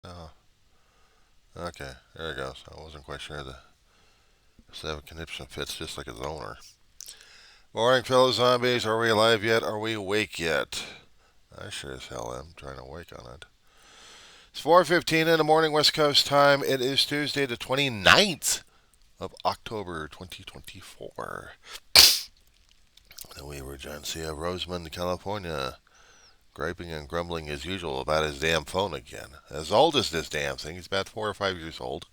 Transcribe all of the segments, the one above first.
Oh, okay. There it goes. I wasn't quite sure. The seven conniption fits just like his owner. Morning, fellow zombies. Are we alive yet? Are we awake yet? I sure as hell am trying to wake on it. It's 4:15 in the morning, West Coast time. It is Tuesday, the 29th of October, 2024. And we were John C. of Rosemond, California, griping and grumbling as usual about his damn phone again. As old as this damn thing. He's about 4 or 5 years old.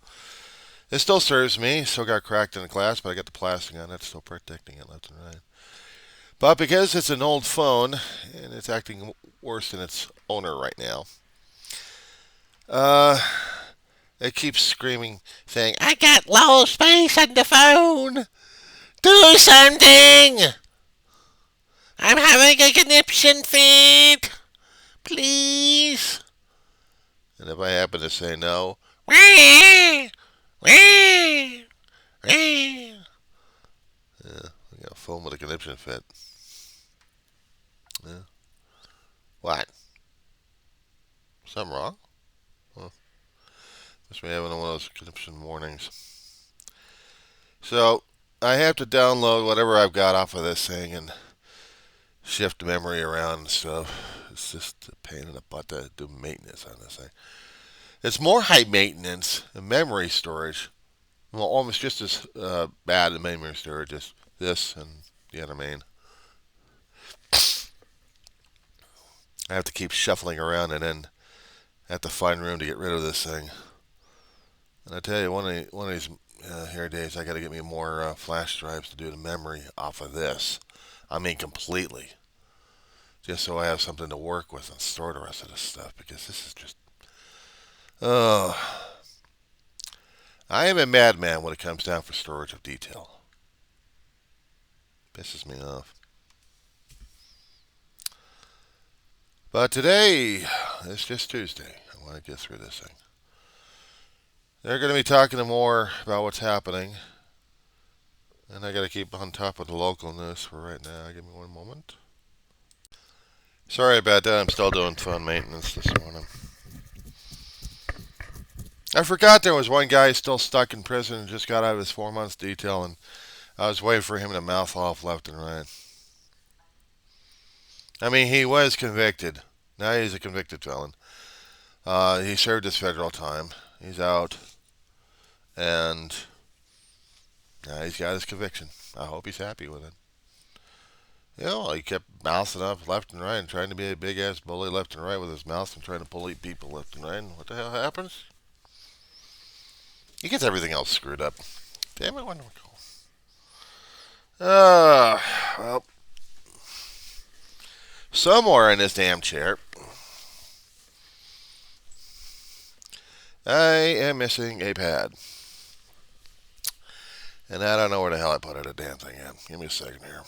It still serves me. Still got cracked in the glass, but I got the plastic on it, still protecting it left and right. But because it's an old phone and it's acting worse than its owner right now, uh, it keeps screaming, saying, "I got low space on the phone. Do something. I'm having a conniption fit. Please." And if I happen to say no, wah, wah, wah. Yeah, I got a phone with a conniption fit. Yeah. What? Something wrong? Well, must be having one of those conniption mornings. So I have to download whatever I've got off of this thing and shift memory around and stuff. It's just a pain in the butt to do maintenance on this thing. It's more high maintenance than memory storage. Well, almost just as bad as memory storage as this and the other main. I have to keep shuffling around and then have to find room to get rid of this thing. And I tell you, one of these here days, I got to get me more flash drives to do the memory off of this. I mean, completely, just so I have something to work with and store the rest of this stuff. Because this is just, oh, I am a madman when it comes down for storage of detail. Pisses me off. But today, it's just Tuesday. I want to get through this thing. They're going to be talking more about what's happening. And I got to keep on top of the local news for right now. Give me one moment. Sorry about that. I'm still doing phone maintenance this morning. I forgot there was one guy still stuck in prison and just got out of his 4 months detail, and I was waiting for him to mouth off left and right. I mean, he was convicted. Now he's a convicted felon. He served his federal time. He's out, and now he's got his conviction. I hope he's happy with it. You know, he kept mouthing up left and right and trying to be a big ass bully left and right with his mouth and trying to bully people left and right. And what the hell happens? He gets everything else screwed up. Damn it, wonderful. Well, somewhere in this damn chair, I am missing a pad. And I don't know where the hell I put it, a damn thing in. Give me a second here.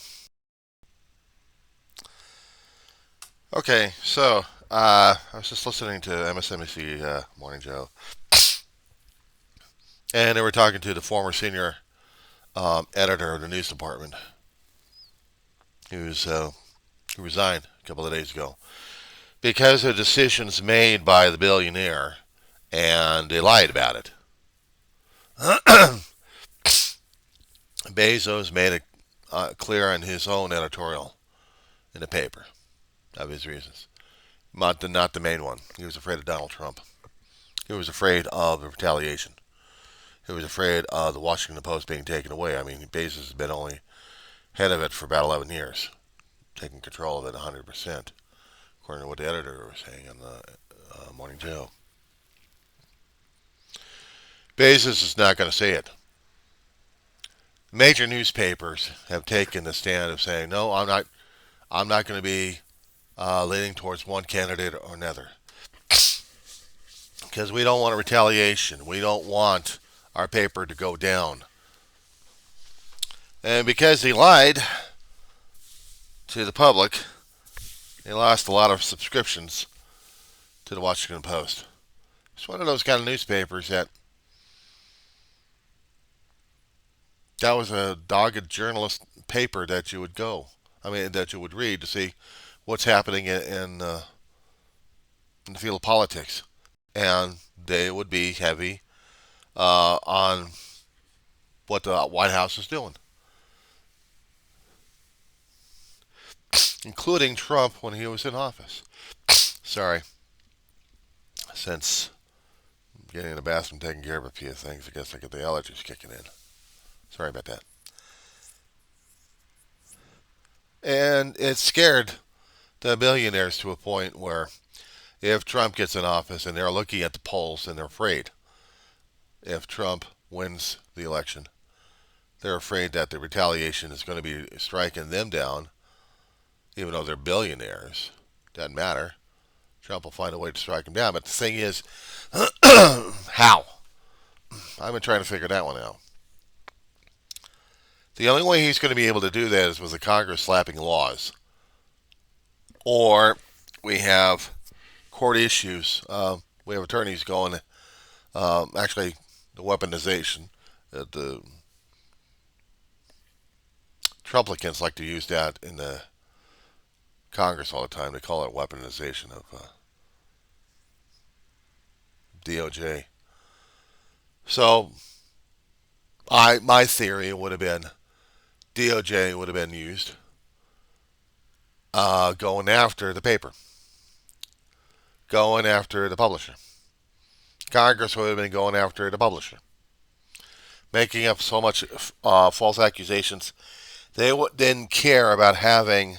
Okay, so I was just listening to MSNBC Morning Joe, and they were talking to the former senior editor of the news department, who's who resigned a couple of days ago because of decisions made by the billionaire, and they lied about it. Bezos made it clear in his own editorial in the paper of his reasons. Not the main one. He was afraid of Donald Trump. He was afraid of the retaliation. He was afraid of the Washington Post being taken away. I mean, Bezos has been only head of it for about 11 years, taking control of it 100%, according to what the editor was saying on the Morning Joe. Bezos is not going to say it. Major newspapers have taken the stand of saying, no, I'm not. I'm not going to be leaning towards one candidate or another because we don't want a retaliation. We don't want our paper to go down. And because he lied to the public, he lost a lot of subscriptions to the Washington Post. It's one of those kind of newspapers that was a dogged journalist paper that you would that you would read to see what's happening in the field of politics. And they would be heavy on what the White House is doing, including Trump when he was in office. Sorry, since getting in the bathroom, taking care of a few things, I guess I get the allergies kicking in. Sorry about that. And it scared the billionaires to a point where if Trump gets in office and they're looking at the polls and they're afraid if Trump wins the election, they're afraid that the retaliation is going to be striking them down, even though they're billionaires. Doesn't matter. Trump will find a way to strike them down. But the thing is, how? I've been trying to figure that one out. The only way he's going to be able to do that is with the Congress slapping laws. Or we have court issues. We have attorneys going, actually, the weaponization. The Trumplicans like to use that in the Congress all the time. They call it weaponization of DOJ. So, my theory would have been DOJ would have been used going after the paper, going after the publisher. Congress would have been going after the publisher, making up so much false accusations. They didn't care about having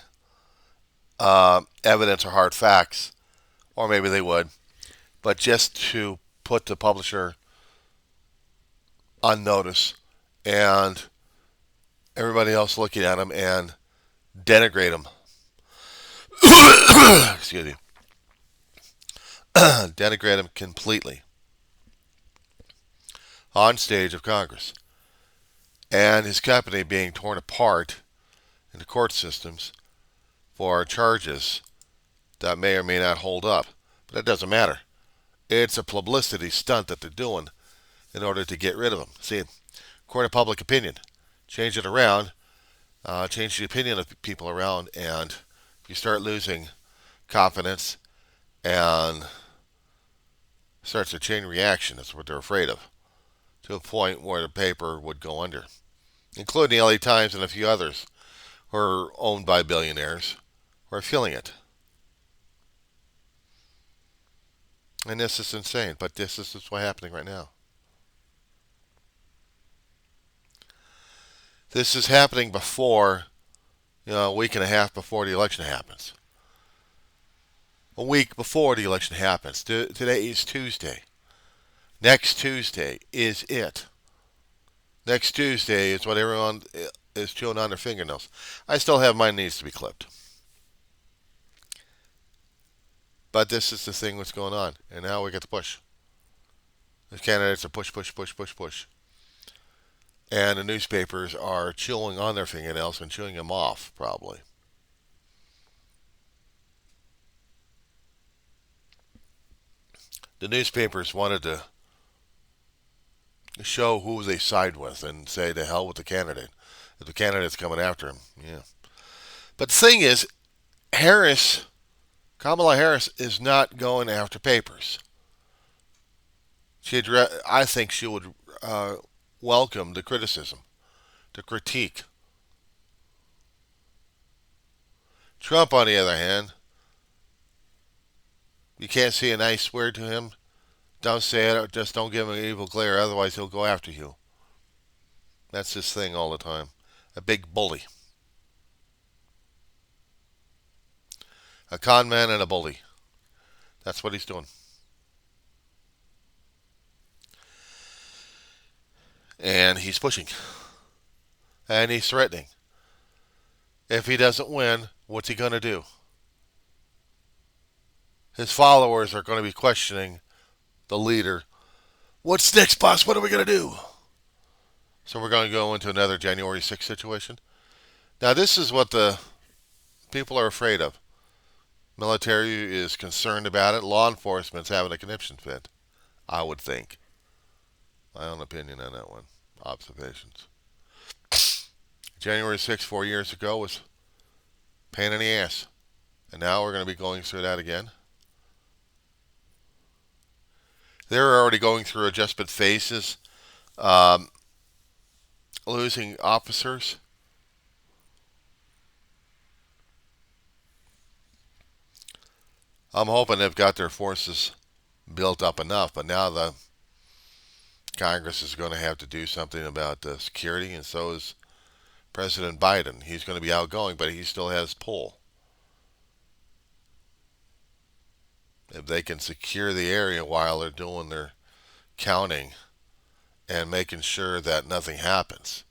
evidence or hard facts, or maybe they would, but just to put the publisher on notice and everybody else looking at them and denigrate them. Excuse me. Denigrate them completely on stage of Congress. And his company being torn apart in the court systems for charges that may or may not hold up. But it doesn't matter. It's a publicity stunt that they're doing in order to get rid of him. See, court of public opinion. Change it around, change the opinion of people around, and you start losing confidence and starts a chain reaction. That's what they're afraid of, to a point where the paper would go under, including the LA Times and a few others who are owned by billionaires who are feeling it. And this is insane, but this is what's happening right now. This is happening before, a week and a half before the election happens. A week before the election happens. Today is Tuesday. Next Tuesday is it. Next Tuesday is what everyone is chewing on their fingernails. I still have mine needs to be clipped. But this is the thing that's going on. And now we get the push. The candidates are push, push, push, push, push. And the newspapers are chewing on their fingernails and chewing them off, probably. The newspapers wanted to show who they side with and say to hell with the candidate. If the candidate's coming after him, yeah. But the thing is, Kamala Harris is not going after papers. I think she would welcome the criticism, the critique. Trump, on the other hand, you can't say a nice word to him. Don't say it. Just don't give him an evil glare. Otherwise, he'll go after you. That's his thing all the time. A big bully. A con man and a bully. That's what he's doing. And he's pushing. And he's threatening. If he doesn't win, what's he going to do? His followers are going to be questioning the leader. What's next, boss? What are we going to do? So we're going to go into another January 6th situation. Now, this is what the people are afraid of. Military is concerned about it. Law enforcement's having a conniption fit, I would think. My own opinion on that one. Observations. January 6th, 4 years ago, was pain in the ass. And now we're going to be going through that again. They're already going through adjustment phases, um, losing officers. I'm hoping they've got their forces built up enough, but now the Congress is going to have to do something about the security, and so is President Biden. He's going to be outgoing, but he still has pull. If they can secure the area while they're doing their counting and making sure that nothing happens.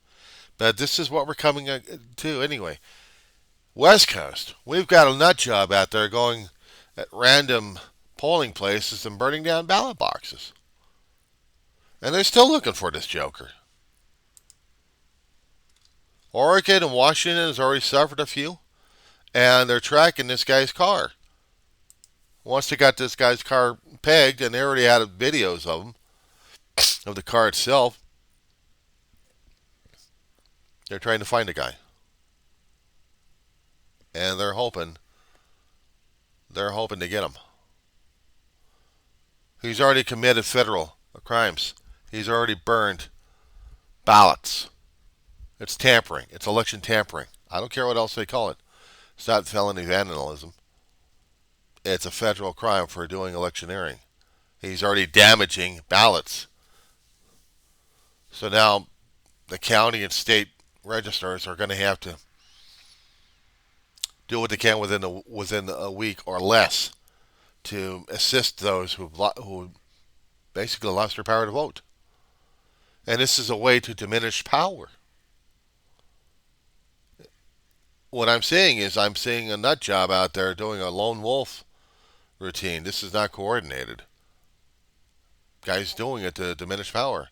But this is what we're coming to anyway. West Coast, we've got a nut job out there going at random polling places and burning down ballot boxes. And they're still looking for this joker. Oregon and Washington has already suffered a few, and they're tracking this guy's car. Once they got this guy's car pegged, and they already had videos of him, of the car itself, they're trying to find the guy. And they're hoping to get him. He's already committed federal crimes. He's already burned ballots. It's tampering. It's election tampering. I don't care what else they call it. It's not felony vandalism. It's a federal crime for doing electioneering. He's already damaging ballots. So now the county and state registrars are going to have to do what they can within a week or less to assist those who basically lost their power to vote. And this is a way to diminish power. What I'm seeing is I'm seeing a nut job out there doing a lone wolf routine. This is not coordinated. Guy's doing it to diminish power.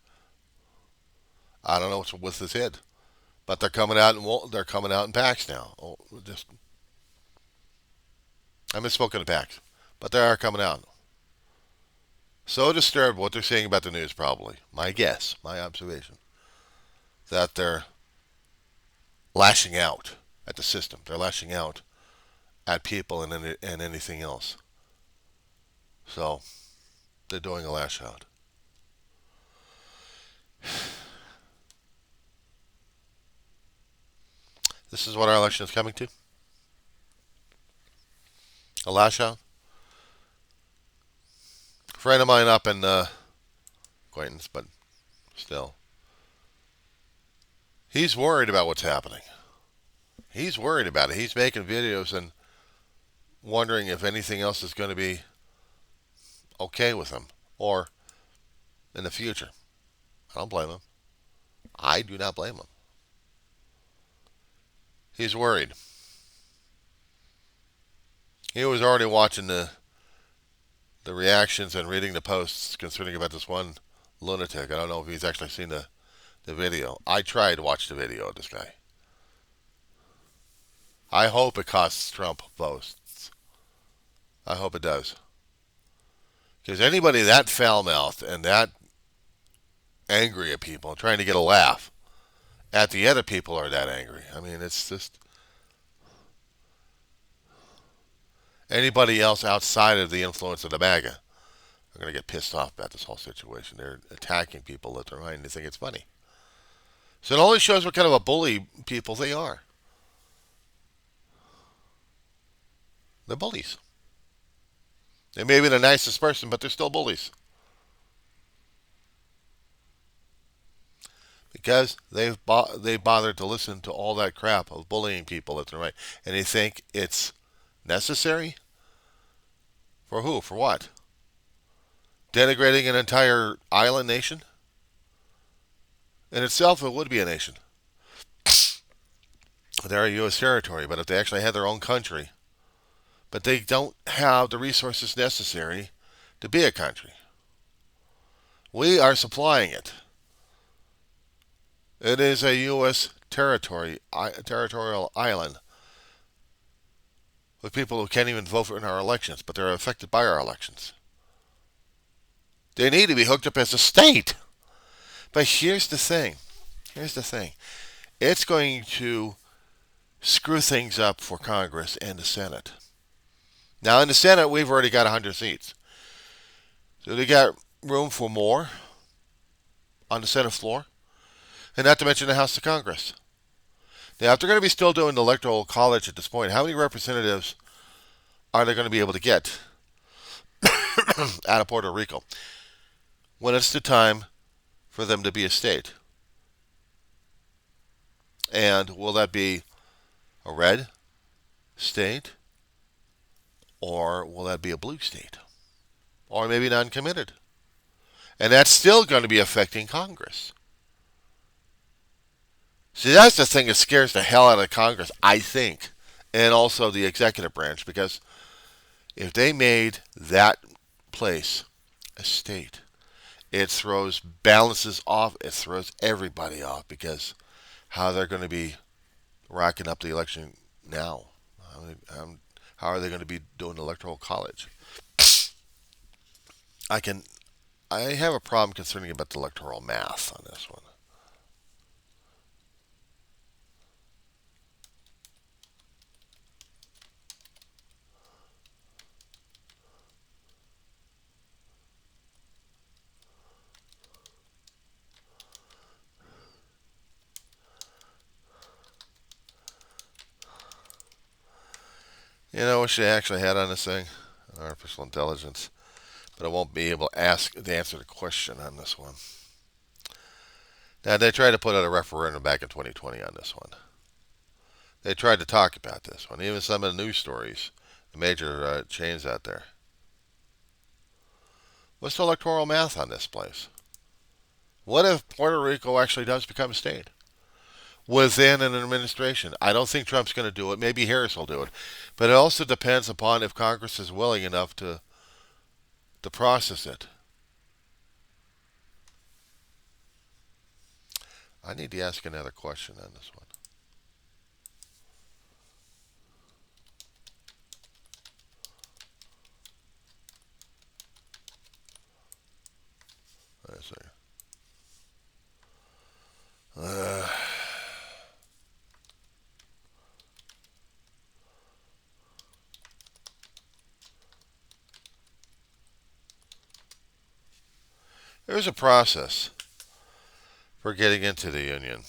I don't know what's with his head, but they're coming out in packs now. I misspoke in packs, but they are coming out. So disturbed what they're saying about the news, probably. My guess, my observation, that they're lashing out at the system. They're lashing out at people and anything else. So they're doing a lash out. This is what our election is coming to. A lash out. A friend of mine up in acquaintance, but still. He's worried about what's happening. He's worried about it. He's making videos and wondering if anything else is going to be okay with him or in the future. I don't blame him. I do not blame him. He's worried. He was already watching the reactions and reading the posts concerning about this one lunatic. I don't know if he's actually seen the video. I tried to watch the video of this guy. I hope it costs Trump votes. I hope it does. Because anybody that foul-mouthed and that angry at people, trying to get a laugh at the other people are that angry. I mean, it's just anybody else outside of the influence of the MAGA are going to get pissed off about this whole situation. They're attacking people left and right, and they think it's funny. So it only shows what kind of a bully people they are. They're bullies. They may be the nicest person, but they're still bullies. Because they bothered to listen to all that crap of bullying people left and right. And they think it's necessary? For who? For what? Denigrating an entire island nation? In itself, it would be a nation. They're a U.S. territory, but if they actually had their own country, but they don't have the resources necessary to be a country. We are supplying it. It is a U.S. territorial island with people who can't even vote in our elections, but they're affected by our elections. They need to be hooked up as a state. But here's the thing. It's going to screw things up for Congress and the Senate. Now, in the Senate, we've already got 100 seats. So they got room for more on the Senate floor, and not to mention the House of Congress. Now, if they're going to be still doing the Electoral College at this point, how many representatives are they going to be able to get out of Puerto Rico when it's the time for them to be a state? And will that be a red state, or will that be a blue state, or maybe non-committed? And that's still going to be affecting Congress. See, that's the thing that scares the hell out of Congress, I think, and also the executive branch, because if they made that place a state, it throws balances off, it throws everybody off, because how they're going to be racking up the election now. How are they going to be doing electoral college? I have a problem concerning about the electoral math on this one. You know what she actually had on this thing? Artificial intelligence. But I won't be able to answer the question on this one. Now, they tried to put out a referendum back in 2020 on this one. They tried to talk about this one. Even some of the news stories, the major chains out there. What's the electoral math on this place? What if Puerto Rico actually does become a state within an administration? I don't think Trump's going to do it. Maybe Harris will do it. But it also depends upon if Congress is willing enough to process it. I need to ask another question on this one. Let's see. There's a process for getting into the union.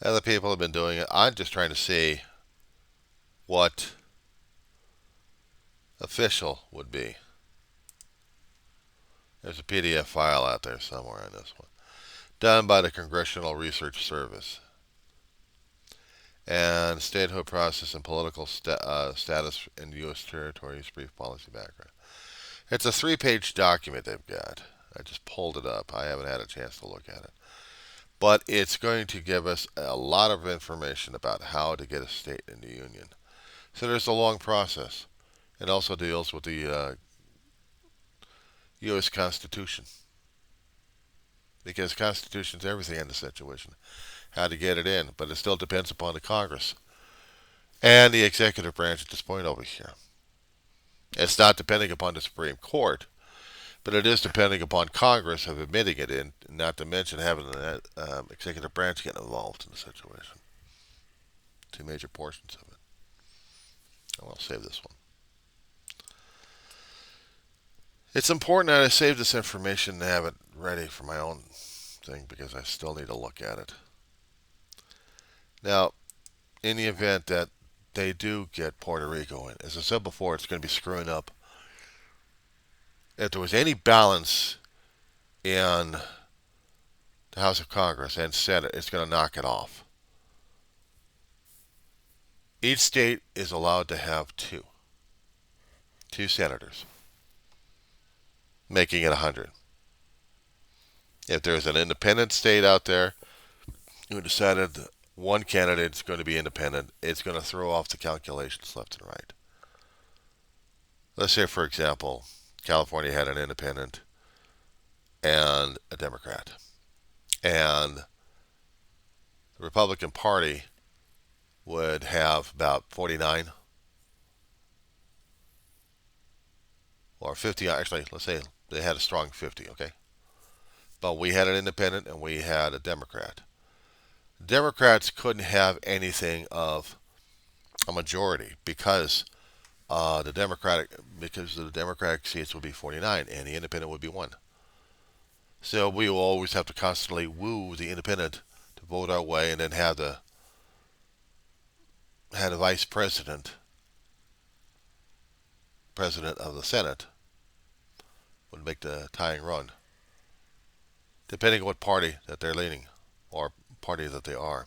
Other people have been doing it. I'm just trying to see what official would be. There's a PDF file out there somewhere on this one, done by the Congressional Research Service. And statehood process and political status in U.S. territories, brief policy background. It's a 3-page document they've got. I just pulled it up. I haven't had a chance to look at it. But it's going to give us a lot of information about how to get a state in the union. So there's a long process. It also deals with the U.S. Constitution. Because the Constitution's everything in this situation. How to get it in. But it still depends upon the Congress and the executive branch at this point over here. It's not depending upon the Supreme Court, but it is depending upon Congress of admitting it in, not to mention having the executive branch get involved in the situation. 2 major portions of it. I'll save this one. It's important that I save this information and have it ready for my own thing because I still need to look at it. Now, in the event that they do get Puerto Rico in, as I said before, it's going to be screwing up. If there was any balance in the House of Congress and Senate, it's going to knock it off. Each state is allowed to have two senators, making it 100. If there's an independent state out there who decided one candidate is going to be independent, it's going to throw off the calculations left and right. Let's say, for example, California had an independent and a Democrat. And the Republican Party would have about 49 or 50. Actually, let's say they had a strong 50, okay? But we had an independent and we had a Democrat. Democrats couldn't have anything of a majority because the Democratic, because the Democratic seats would be 49 and the independent would be 1. So we will always have to constantly woo the independent to vote our way, and then have the vice president, president of the Senate, would make the tying run, depending on what party that they're leaning or party that they are.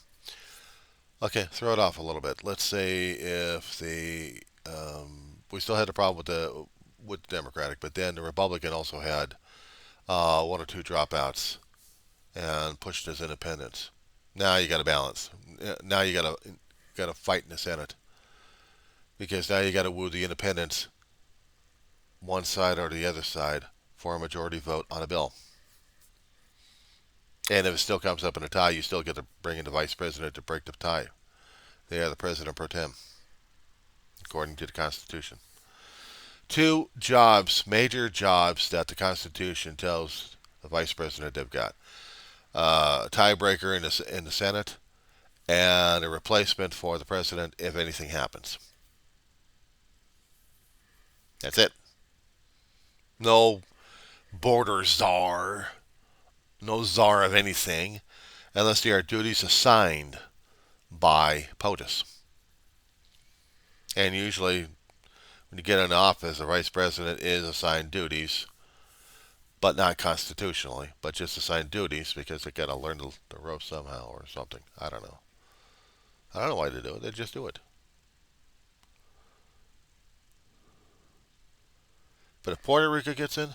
Okay, throw it off a little bit. Let's say if we still had a problem with the Democratic, but then the Republican also had one or two dropouts and pushed as independents. Now you got to balance. Now you got to fight in the Senate, because now you got to woo the independents, one side or the other side, for a majority vote on a bill. And if it still comes up in a tie, you still get to bring in the vice president to break the tie. They are the president pro tem, according to the Constitution. 2 jobs, major jobs that the Constitution tells the vice president they've got: a tiebreaker in the Senate, and a replacement for the president if anything happens. That's it. No border czar, no czar of anything, unless they are duties assigned by POTUS. And usually, when you get in office, the vice president is assigned duties, but not constitutionally, but just assigned duties because they got to learn the ropes somehow or something. I don't know. I don't know why they do it. They just do it. But if Puerto Rico gets in,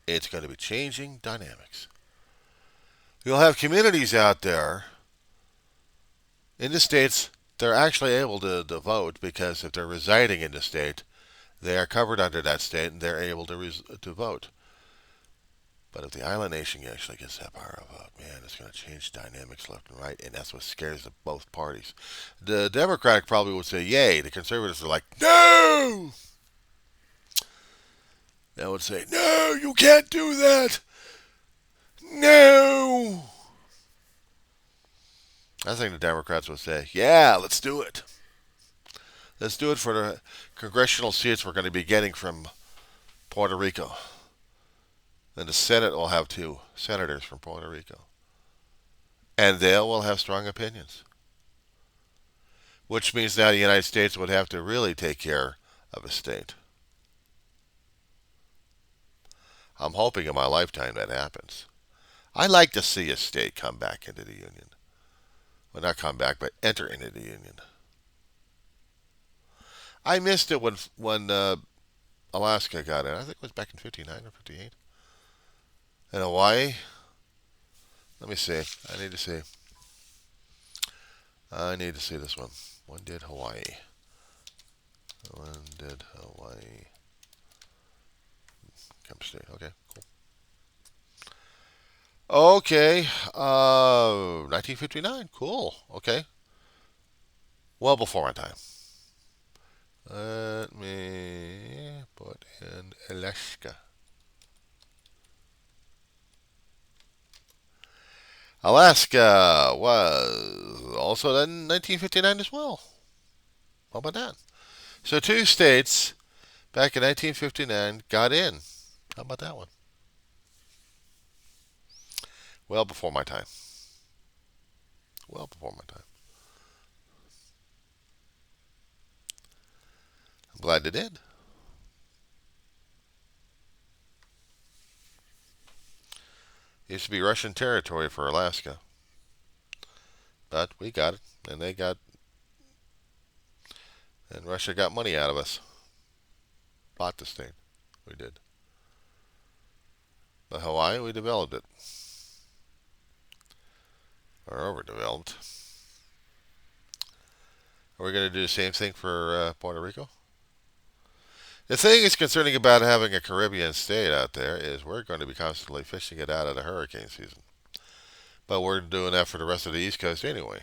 it's going to be changing dynamics. You'll have communities out there in the states, they're actually able to vote, because if they're residing in the state, they are covered under that state and they're able to vote. But if the island nation actually gets that power of vote, man, it's going to change dynamics left and right, and that's what scares both parties. The Democratic probably would say, yay. The conservatives are like, no! They would say, no, you can't do that! No! I think the Democrats would say, yeah, let's do it. Let's do it for the congressional seats we're going to be getting from Puerto Rico. Then the Senate will have 2 senators from Puerto Rico. And they will have strong opinions. Which means now the United States would have to really take care of a state. I'm hoping in my lifetime that happens. I like to see a state come back into the Union. Well, not come back, but enter into the Union. I missed it when Alaska got in. I think it was back in 59 or 58. And Hawaii, let me see. I need to see. I need to see this one. When did Hawaii? When did Hawaii come state? Okay, cool. Okay, 1959. Cool. Okay. Well before my time. Let me put in Alaska. Alaska was also in 1959 as well. How about that? So 2 states back in 1959 got in. How about that one? Well before my time. Well before my time. I'm glad they did. It used to be Russian territory for Alaska. But we got it, and and Russia got money out of us. Bought the state. We did. But Hawaii, we developed it. Or overdeveloped. Are we going to do the same thing for Puerto Rico? The thing is concerning about having a Caribbean state out there is we're going to be constantly fishing it out of the hurricane season. But we're doing that for the rest of the East Coast anyway.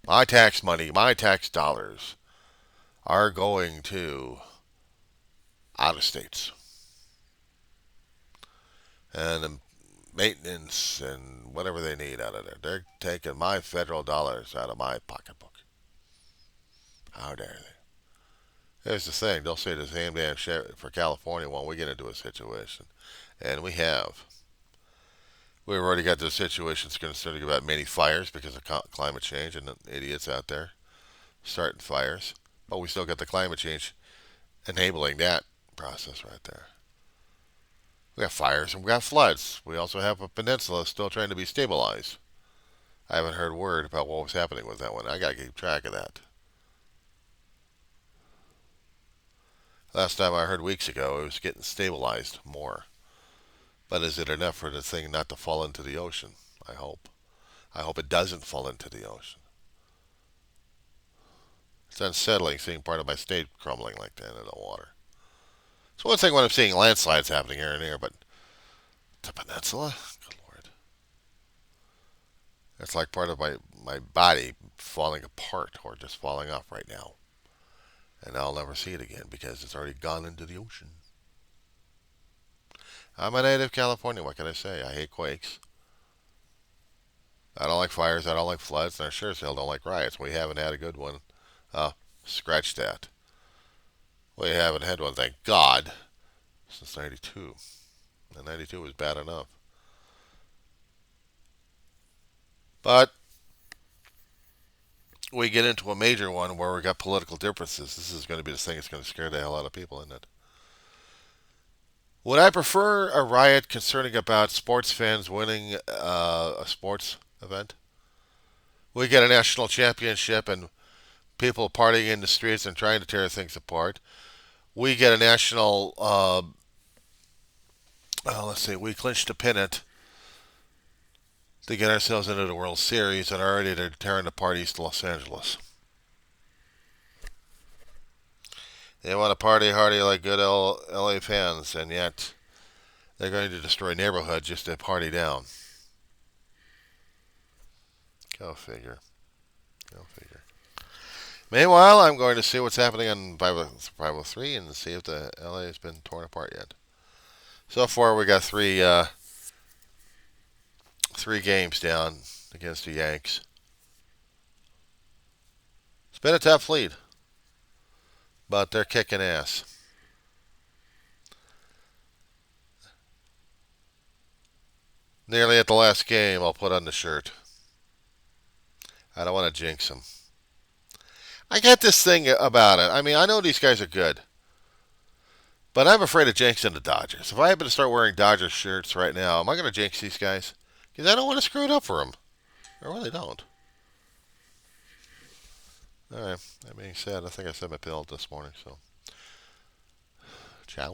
My tax money, my tax dollars are going to out of states. And the maintenance and whatever they need out of there. They're taking my federal dollars out of my pocketbook. How dare they? Here's the thing. They'll say the same damn shit for California when we get into a situation. And we have. We've already got this situation that's concerning about many fires because of climate change and the idiots out there starting fires. But we still got the climate change enabling that process right there. We got fires and we got floods. We also have a peninsula still trying to be stabilized. I haven't heard word about what was happening with that one. I gotta keep track of that. Last time I heard weeks ago, it was getting stabilized more. But is it enough for the thing not to fall into the ocean? I hope. I hope it doesn't fall into the ocean. It's unsettling seeing part of my state crumbling like that in the water. It's one thing when I'm seeing landslides happening here and there, but the peninsula? Good Lord. It's like part of my body falling apart or just falling off right now. And I'll never see it again because it's already gone into the ocean. I'm a native Californian. What can I say? I hate quakes. I don't like fires. I don't like floods. And I sure as hell don't like riots. We haven't had a good one. Scratch that. We haven't had one, thank God, since 92. And 92 was bad enough. But we get into a major one where we got political differences. This is going to be the thing that's going to scare the hell out of people, isn't it? Would I prefer a riot concerning about sports fans winning a sports event? We get a national championship and people partying in the streets and trying to tear things apart. We get a national, let's see, we clinched a pennant to get ourselves into the World Series and already they're tearing the parties to Los Angeles. They want to party hardy like good LA fans, and yet they're going to destroy neighborhoods just to party down. Go figure. Go figure. Meanwhile, I'm going to see what's happening on 503 and see if the LA has been torn apart yet. So far, we got three games down against the Yanks. It's been a tough lead, but they're kicking ass. Nearly at the last game, I'll put on the shirt. I don't want to jinx them. I got this thing about it. I mean, I know these guys are good, but I'm afraid of jinxing the Dodgers. If I happen to start wearing Dodgers shirts right now, am I going to jinx these guys? Because I don't want to screw it up for them. I really don't. All right. That being said, I think I said my pill this morning. So, ciao.